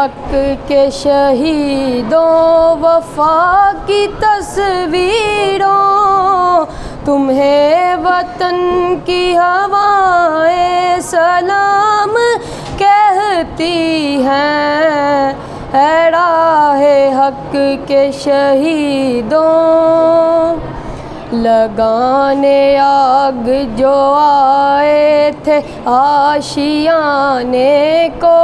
حق کے شہیدوں وفا کی تصویروں، تمہیں وطن کی ہوائیں سلام کہتی ہیں۔ اے راہ حق کے شہیدوں، لگانے آگ جو آئے تھے آشیانے کو،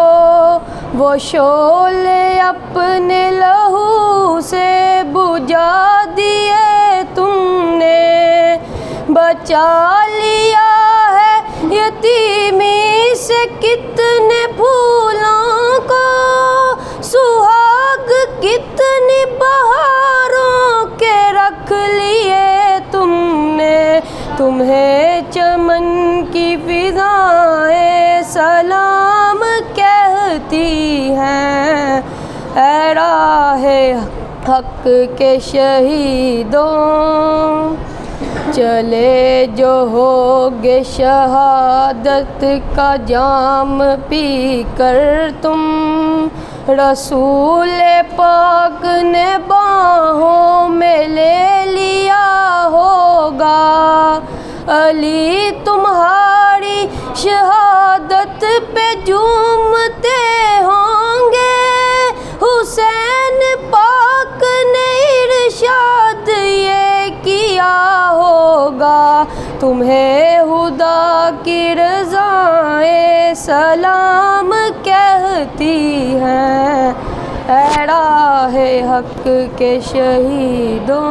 وہ شعلے اپنے لہو سے بجھا دیے تم نے۔ بچا لیا ہے یتیمی سے کتنے پھولوں کو، سہاگ کتنی بہاروں کے رکھ لیے تم نے۔ تمہیں چمن کی فضائیں سلام کہتی ہیں۔ اے راہ حق کے شہیدوں، چلے جو ہوگے شہادت کا جام پی کر تم، رسول پاک نے باہوں میں لے لیا ہوگا۔ علی تمہاری شہادت پہ جھومتے ہوں گے، حسین پاک نے ارشاد یہ کیا ہوگا۔ تمہیں خدا کی رضائیں سلام کہتی ہیں۔ اے راہ حق کے شہیدوں۔